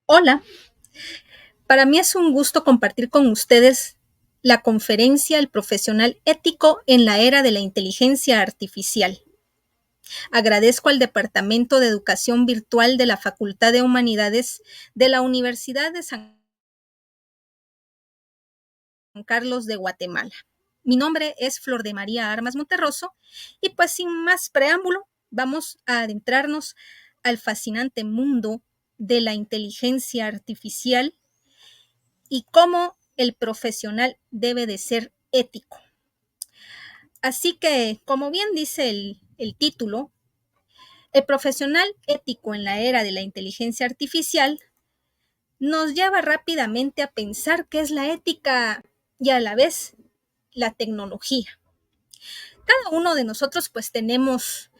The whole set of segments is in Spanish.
Hola, para mí es un gusto compartir con ustedes la conferencia El profesional ético en la era de la inteligencia artificial. Agradezco al Departamento de Educación Virtual de la Facultad de Humanidades de la Universidad de San Carlos de Guatemala. Mi nombre es Flor de María Armas Monterroso y pues sin más preámbulo vamos a adentrarnos al fascinante mundo de la inteligencia artificial y cómo el profesional debe de ser ético. Así que, como bien dice el título, el profesional ético en la era de la inteligencia artificial nos lleva rápidamente a pensar qué es la ética y a la vez la tecnología. Cada uno de nosotros pues tenemos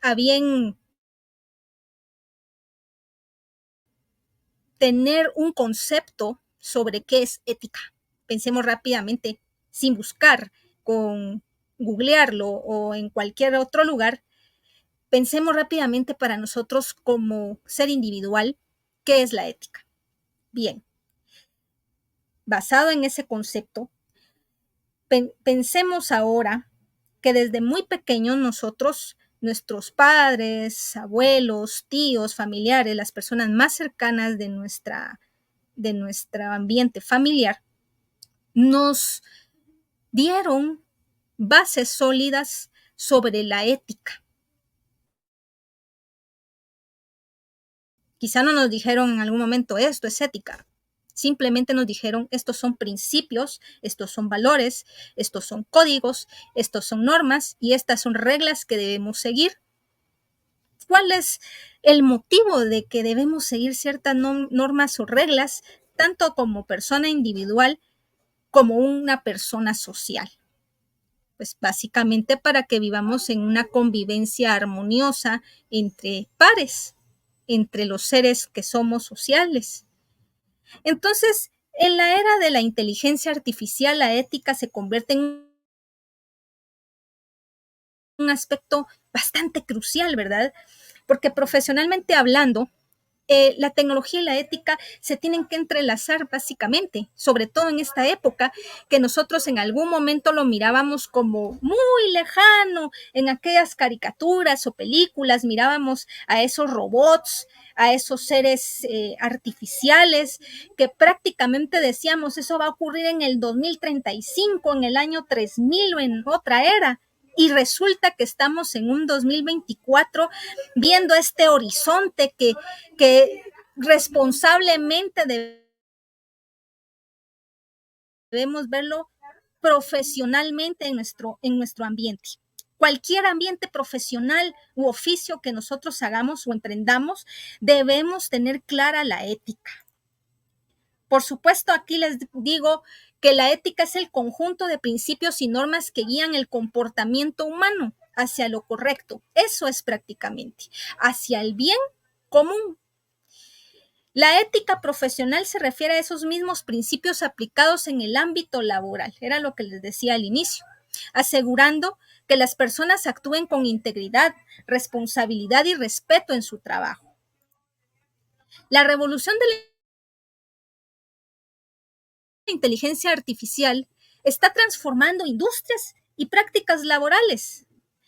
a bien tener un concepto sobre qué es ética. Pensemos rápidamente, sin buscar, con googlearlo o en cualquier otro lugar, pensemos rápidamente para nosotros como ser individual, ¿qué es la ética? Bien, basado en ese concepto, pensemos ahora que desde muy pequeños nosotros, nuestros padres, abuelos, tíos, familiares, las personas más cercanas de nuestro ambiente familiar, nos dieron bases sólidas sobre la ética. Quizá no nos dijeron en algún momento esto es ética. Simplemente nos dijeron estos son principios, estos son valores, estos son códigos, estos son normas y estas son reglas que debemos seguir. ¿Cuál es el motivo de que debemos seguir ciertas normas o reglas, tanto como persona individual como una persona social? Pues básicamente para que vivamos en una convivencia armoniosa entre pares, entre los seres que somos sociales. Entonces, en la era de la inteligencia artificial, la ética se convierte en un aspecto bastante crucial, ¿verdad? Porque profesionalmente hablando, la tecnología y la ética se tienen que entrelazar básicamente, sobre todo en esta época que nosotros en algún momento lo mirábamos como muy lejano, en aquellas caricaturas o películas mirábamos a esos robots, a esos seres artificiales que prácticamente decíamos eso va a ocurrir en el 2035, en el año 3000 o en otra era. Y resulta que estamos en un 2024 viendo este horizonte que responsablemente debemos verlo profesionalmente en nuestro ambiente. Cualquier ambiente profesional u oficio que nosotros hagamos o emprendamos, debemos tener clara la ética. Por supuesto, aquí les digo que la ética es el conjunto de principios y normas que guían el comportamiento humano hacia lo correcto. Eso es prácticamente, hacia el bien común. La ética profesional se refiere a esos mismos principios aplicados en el ámbito laboral, era lo que les decía al inicio, asegurando que las personas actúen con integridad, responsabilidad y respeto en su trabajo. La revolución de la inteligencia artificial está transformando industrias y prácticas laborales.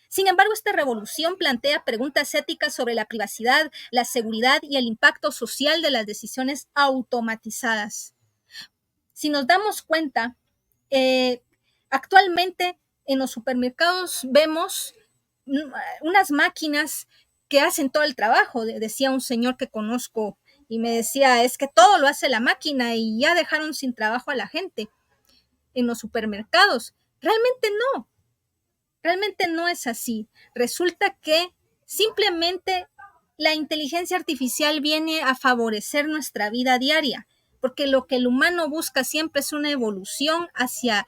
Sin embargo, esta revolución plantea preguntas éticas sobre la privacidad, la seguridad y el impacto social de las decisiones automatizadas. Si nos damos cuenta, eh, actualmente en los supermercados vemos unas máquinas que hacen todo el trabajo. Decía un señor que conozco y me decía, es que todo lo hace la máquina y ya dejaron sin trabajo a la gente en los supermercados. Realmente no es así. Resulta que simplemente la inteligencia artificial viene a favorecer nuestra vida diaria, porque lo que el humano busca siempre es una evolución hacia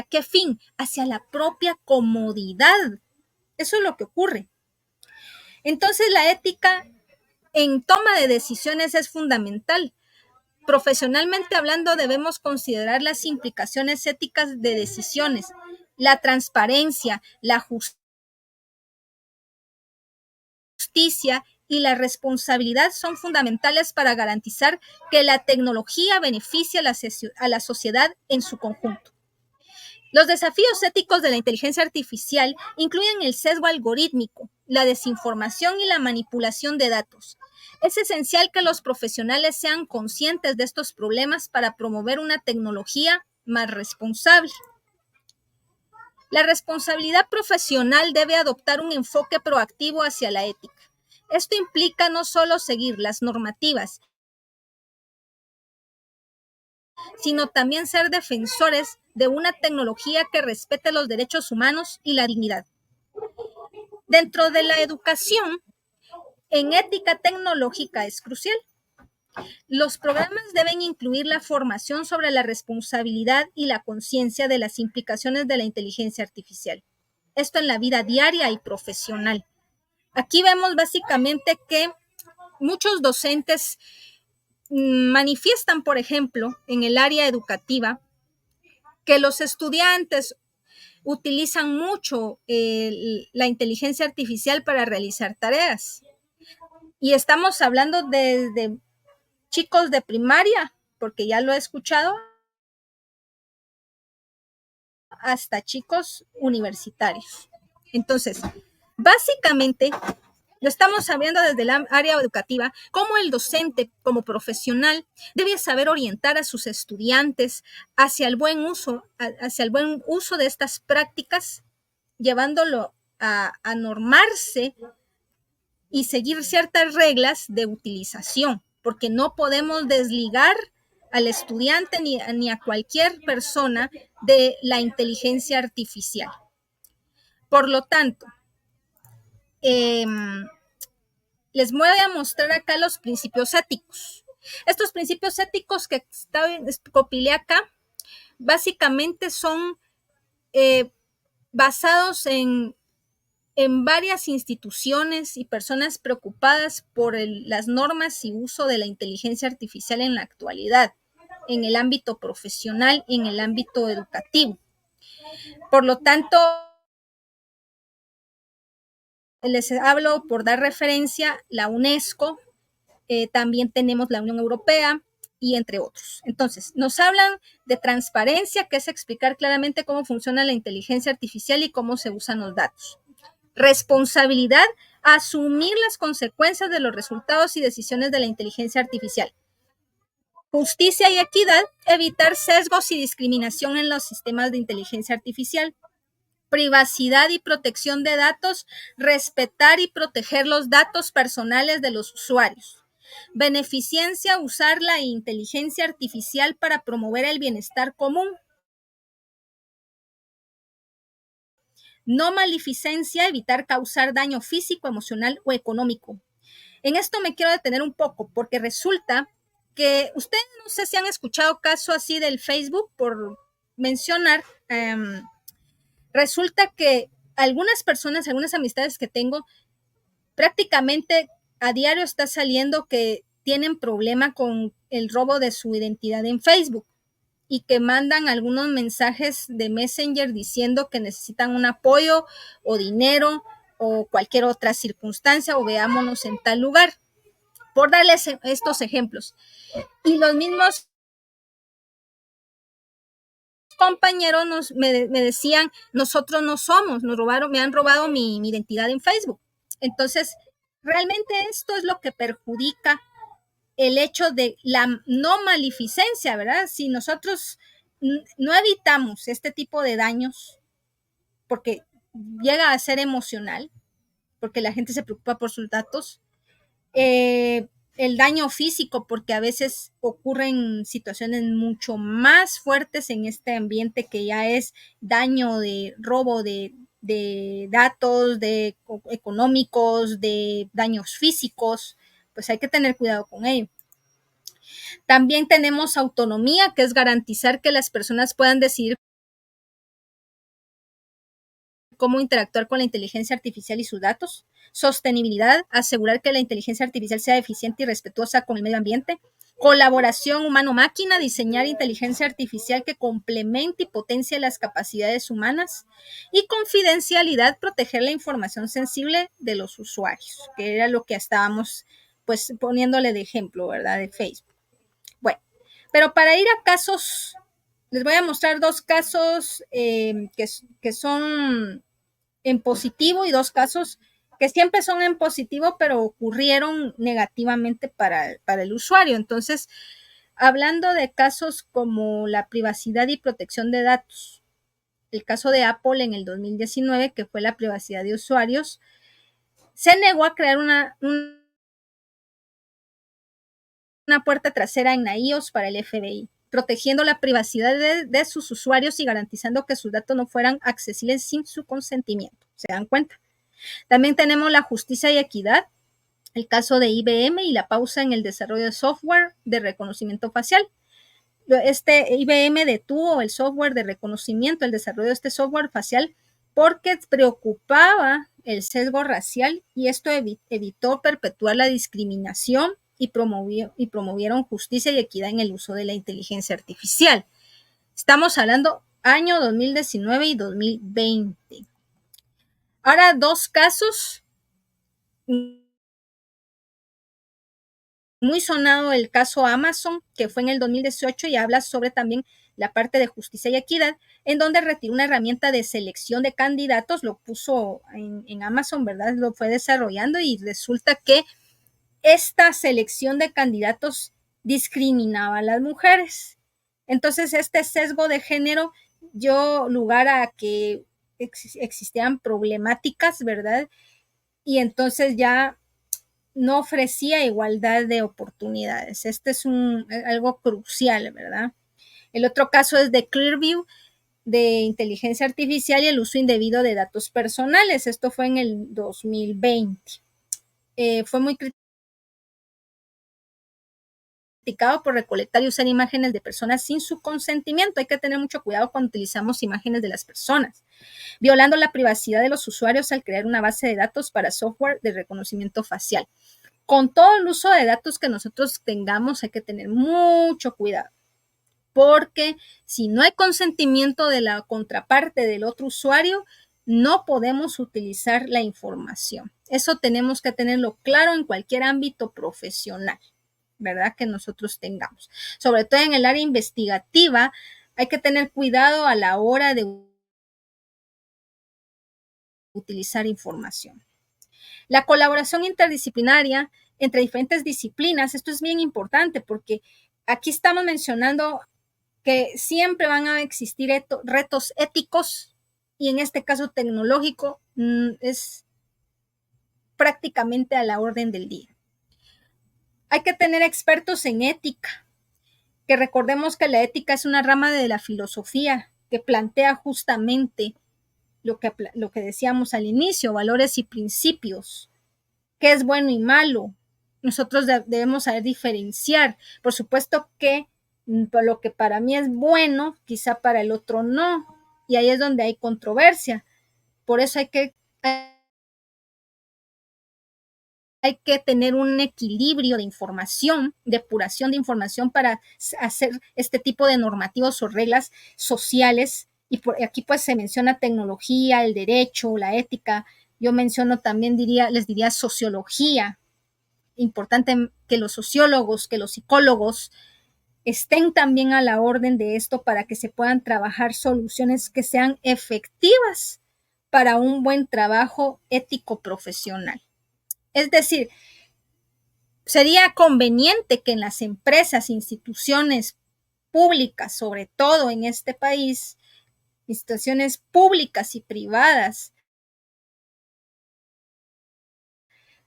qué fin, hacia la propia comodidad. Eso es lo que ocurre. Entonces la ética en toma de decisiones es fundamental. Profesionalmente hablando, debemos considerar las implicaciones éticas de decisiones, la transparencia, la justicia y la responsabilidad son fundamentales para garantizar que la tecnología beneficie a la sociedad en su conjunto. Los desafíos éticos de la inteligencia artificial incluyen el sesgo algorítmico, la desinformación y la manipulación de datos. Es esencial que los profesionales sean conscientes de estos problemas para promover una tecnología más responsable. La responsabilidad profesional debe adoptar un enfoque proactivo hacia la ética. Esto implica no solo seguir las normativas, sino también ser defensores de una tecnología que respete los derechos humanos y la dignidad. Dentro de la educación, en ética tecnológica es crucial. Los programas deben incluir la formación sobre la responsabilidad y la conciencia de las implicaciones de la inteligencia artificial. Esto en la vida diaria y profesional. Aquí vemos básicamente que muchos docentes manifiestan, por ejemplo, en el área educativa, que los estudiantes utilizan mucho la inteligencia artificial para realizar tareas. Y estamos hablando de chicos de primaria, porque ya lo he escuchado, hasta chicos universitarios. Entonces, básicamente, lo estamos sabiendo desde el área educativa, cómo el docente, como profesional, debe saber orientar a sus estudiantes hacia el buen uso de estas prácticas, llevándolo a normarse y seguir ciertas reglas de utilización, porque no podemos desligar al estudiante ni a cualquier persona de la inteligencia artificial. Por lo tanto, les voy a mostrar acá los principios éticos. Estos principios éticos que copilé acá, básicamente son basados en varias instituciones y personas preocupadas por las normas y uso de la inteligencia artificial en la actualidad, en el ámbito profesional y en el ámbito educativo. Por lo tanto, les hablo por dar referencia la UNESCO, también tenemos la Unión Europea y entre otros. Entonces, nos hablan de transparencia, que es explicar claramente cómo funciona la inteligencia artificial y cómo se usan los datos. Responsabilidad, asumir las consecuencias de los resultados y decisiones de la inteligencia artificial. Justicia y equidad, evitar sesgos y discriminación en los sistemas de inteligencia artificial. Privacidad y protección de datos, respetar y proteger los datos personales de los usuarios. Beneficencia, usar la inteligencia artificial para promover el bienestar común. No maleficencia, evitar causar daño físico, emocional o económico. En esto me quiero detener un poco porque resulta que ustedes no sé si han escuchado caso así del Facebook, por mencionar, resulta que algunas personas, algunas amistades que tengo, prácticamente a diario está saliendo que tienen problema con el robo de su identidad en Facebook y que mandan algunos mensajes de Messenger diciendo que necesitan un apoyo o dinero o cualquier otra circunstancia o veámonos en tal lugar, por darles estos ejemplos. Y los mismos compañeros me decían, nosotros no somos, me han robado mi identidad en Facebook. Entonces, realmente esto es lo que perjudica el hecho de la no maleficencia, ¿verdad? Si nosotros no evitamos este tipo de daños, porque llega a ser emocional, porque la gente se preocupa por sus datos, el daño físico, porque a veces ocurren situaciones mucho más fuertes en este ambiente que ya es daño de robo de datos, de económicos, de daños físicos, pues hay que tener cuidado con ello. También tenemos autonomía, que es garantizar que las personas puedan decidir cómo interactuar con la inteligencia artificial y sus datos. Sostenibilidad, asegurar que la inteligencia artificial sea eficiente y respetuosa con el medio ambiente. Colaboración humano-máquina, diseñar inteligencia artificial que complemente y potencie las capacidades humanas. Y confidencialidad, proteger la información sensible de los usuarios, que era lo que estábamos pues poniéndole de ejemplo, ¿verdad? De Facebook. Bueno, pero para ir a casos, les voy a mostrar dos casos que son en positivo y dos casos que siempre son en positivo, pero ocurrieron negativamente para el usuario. Entonces, hablando de casos como la privacidad y protección de datos, el caso de Apple en el 2019, que fue la privacidad de usuarios, se negó a crear una puerta trasera en iOS para el FBI, protegiendo la privacidad de sus usuarios y garantizando que sus datos no fueran accesibles sin su consentimiento. ¿Se dan cuenta? También tenemos la justicia y equidad, el caso de IBM y la pausa en el desarrollo de software de reconocimiento facial. IBM detuvo el software de reconocimiento, el desarrollo de este software facial, porque preocupaba el sesgo racial y esto evitó perpetuar la discriminación y promovieron justicia y equidad en el uso de la inteligencia artificial. Estamos hablando año 2019 y 2020. Ahora, dos casos muy sonado, el caso Amazon, que fue en el 2018 y habla sobre también la parte de justicia y equidad, en donde retiró una herramienta de selección de candidatos, lo puso en Amazon, ¿verdad? Lo fue desarrollando y resulta que esta selección de candidatos discriminaba a las mujeres. Entonces, este sesgo de género dio lugar a que existían problemáticas, ¿verdad? Y entonces ya no ofrecía igualdad de oportunidades. Este es algo crucial, ¿verdad? El otro caso es de Clearview, de inteligencia artificial y el uso indebido de datos personales. Esto fue en el 2020. Fue muy criticado por recolectar y usar imágenes de personas sin su consentimiento. Hay que tener mucho cuidado cuando utilizamos imágenes de las personas, violando la privacidad de los usuarios al crear una base de datos para software de reconocimiento facial. Con todo el uso de datos que nosotros tengamos, hay que tener mucho cuidado, porque si no hay consentimiento de la contraparte del otro usuario, no podemos utilizar la información. Eso tenemos que tenerlo claro en cualquier ámbito profesional, ¿verdad? Que nosotros tengamos. Sobre todo en el área investigativa, hay que tener cuidado a la hora de utilizar información. La colaboración interdisciplinaria entre diferentes disciplinas, esto es bien importante porque aquí estamos mencionando que siempre van a existir retos éticos y en este caso tecnológico es prácticamente a la orden del día. Hay que tener expertos en ética, que recordemos que la ética es una rama de la filosofía que plantea justamente lo que decíamos al inicio, valores y principios, qué es bueno y malo. Nosotros debemos saber diferenciar. Por supuesto que lo que para mí es bueno, quizá para el otro no. Y ahí es donde hay controversia. Por eso hay que tener un equilibrio de información, depuración de información para hacer este tipo de normativos o reglas sociales. Y aquí pues se menciona tecnología, el derecho, la ética. Yo menciono también, les diría sociología. Importante que los sociólogos, que los psicólogos estén también a la orden de esto para que se puedan trabajar soluciones que sean efectivas para un buen trabajo ético profesional. Es decir, sería conveniente que en las empresas, instituciones públicas, sobre todo en este país, instituciones públicas y privadas,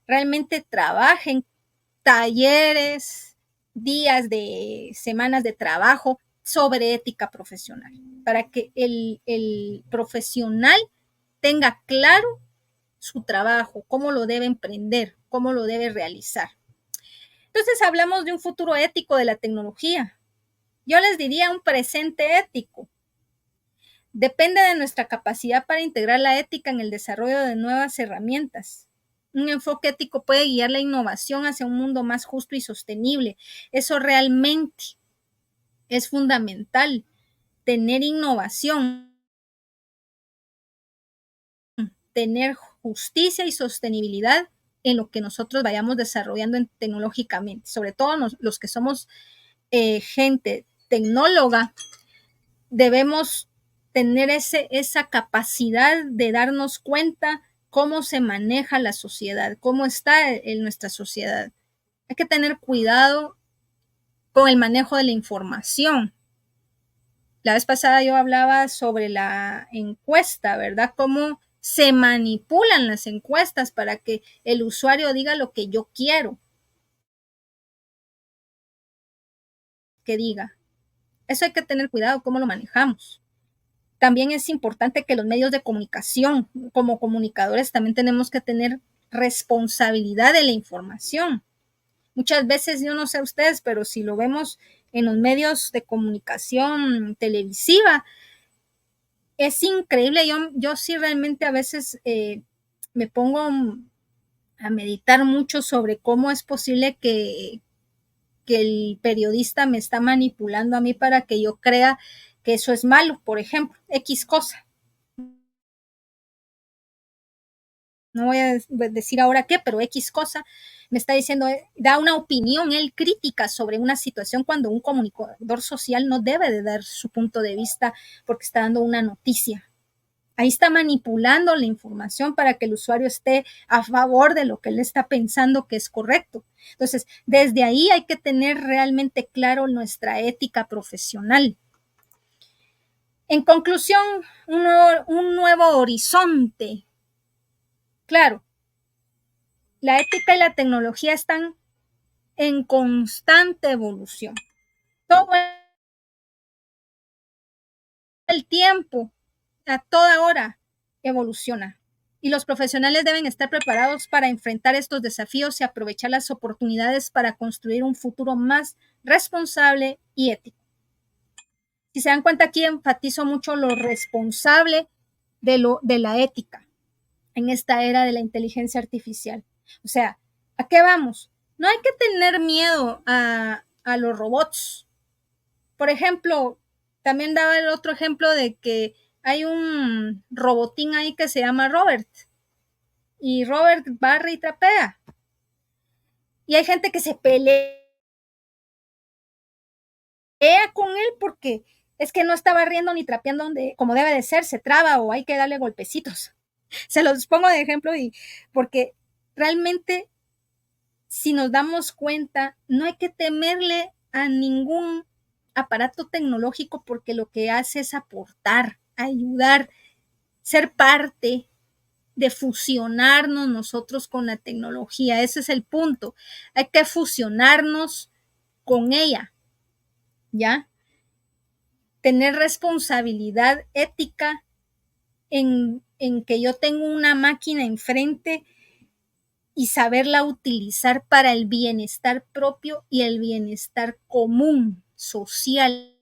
realmente trabajen talleres, días de semanas de trabajo sobre ética profesional, para que el profesional tenga claro su trabajo, cómo lo debe emprender, cómo lo debe realizar. Entonces hablamos de un futuro ético de la tecnología. Yo les diría un presente ético. Depende de nuestra capacidad para integrar la ética en el desarrollo de nuevas herramientas Un enfoque ético puede guiar la innovación hacia un mundo más justo y sostenible. Eso realmente es fundamental, tener innovación, tener justicia y sostenibilidad en lo que nosotros vayamos desarrollando tecnológicamente, sobre todo los que somos gente tecnóloga, debemos tener esa capacidad de darnos cuenta cómo se maneja la sociedad, cómo está en nuestra sociedad. Hay que tener cuidado con el manejo de la información. La vez pasada yo hablaba sobre la encuesta, ¿verdad? Cómo se manipulan las encuestas para que el usuario diga lo que yo quiero que diga. Eso hay que tener cuidado cómo lo manejamos. También es importante que los medios de comunicación, como comunicadores, también tenemos que tener responsabilidad de la información. Muchas veces, yo no sé ustedes, pero si lo vemos en los medios de comunicación televisiva, es increíble. Yo sí realmente a veces me pongo a meditar mucho sobre cómo es posible que el periodista me está manipulando a mí para que yo crea que eso es malo, por ejemplo, X cosa. No voy a decir ahora qué, pero X cosa me está diciendo, da una opinión, él crítica sobre una situación cuando un comunicador social no debe de dar su punto de vista porque está dando una noticia. Ahí está manipulando la información para que el usuario esté a favor de lo que él está pensando que es correcto. Entonces, desde ahí hay que tener realmente claro nuestra ética profesional. En conclusión, un nuevo horizonte. Claro, la ética y la tecnología están en constante evolución. Todo el tiempo, a toda hora, evoluciona. Y los profesionales deben estar preparados para enfrentar estos desafíos y aprovechar las oportunidades para construir un futuro más responsable y ético. Si se dan cuenta, aquí enfatizo mucho lo responsable de la ética en esta era de la inteligencia artificial. O sea, ¿a qué vamos? No hay que tener miedo a los robots. Por ejemplo, también daba el otro ejemplo de que hay un robotín ahí que se llama Robert. Y Robert barre y trapea. Y hay gente que se pelea con él porque es que no está barriendo ni trapeando como debe de ser, se traba o hay que darle golpecitos. Se los pongo de ejemplo y porque realmente si nos damos cuenta, no hay que temerle a ningún aparato tecnológico porque lo que hace es aportar, ayudar, ser parte de fusionarnos nosotros con la tecnología. Ese es el punto. Hay que fusionarnos con ella, ¿ya? Tener responsabilidad ética en que yo tengo una máquina enfrente y saberla utilizar para el bienestar propio y el bienestar común, social.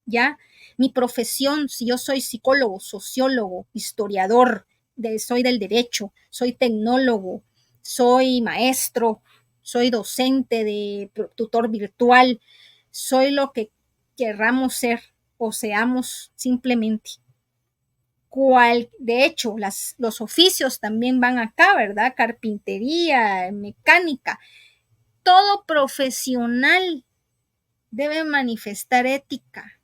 ¿Ya? Mi profesión, si yo soy psicólogo, sociólogo, historiador, soy del derecho, soy tecnólogo, soy maestro, soy docente de tutor virtual, soy lo que querramos ser o seamos simplemente. De hecho, los oficios también van acá, ¿verdad? Carpintería, mecánica. Todo profesional debe manifestar ética.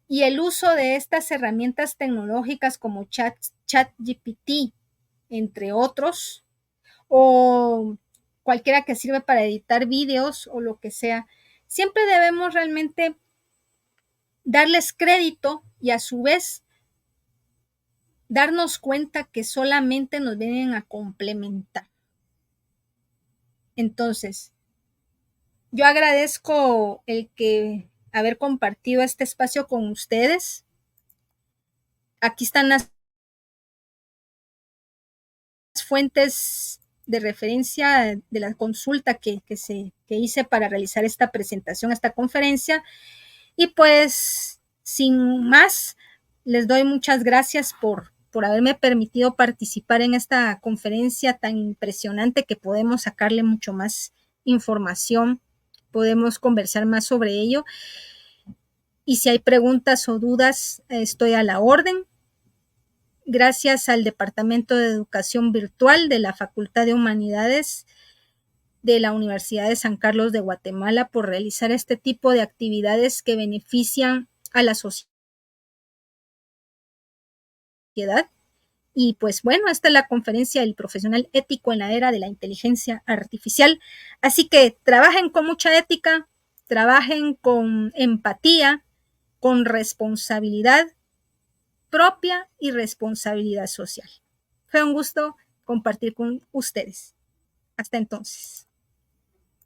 Y el uso de estas herramientas tecnológicas como ChatGPT, entre otros, o cualquiera que sirve para editar videos o lo que sea, siempre debemos realmente darles crédito y a su vez darnos cuenta que solamente nos vienen a complementar. Entonces, yo agradezco el que haber compartido este espacio con ustedes. Aquí están las fuentes de referencia de la consulta que hice para realizar esta presentación, esta conferencia. Y pues, sin más, Les doy muchas gracias por haberme permitido participar en esta conferencia tan impresionante que podemos sacarle mucho más información, podemos conversar más sobre ello. Y si hay preguntas o dudas, estoy a la orden. Gracias al Departamento de Educación Virtual de la Facultad de Humanidades de la Universidad de San Carlos de Guatemala por realizar este tipo de actividades que benefician a la sociedad. Y pues bueno, esta es la conferencia del profesional ético en la era de la inteligencia artificial. Así que trabajen con mucha ética, trabajen con empatía, con responsabilidad propia y responsabilidad social. Fue un gusto compartir con ustedes. Hasta entonces.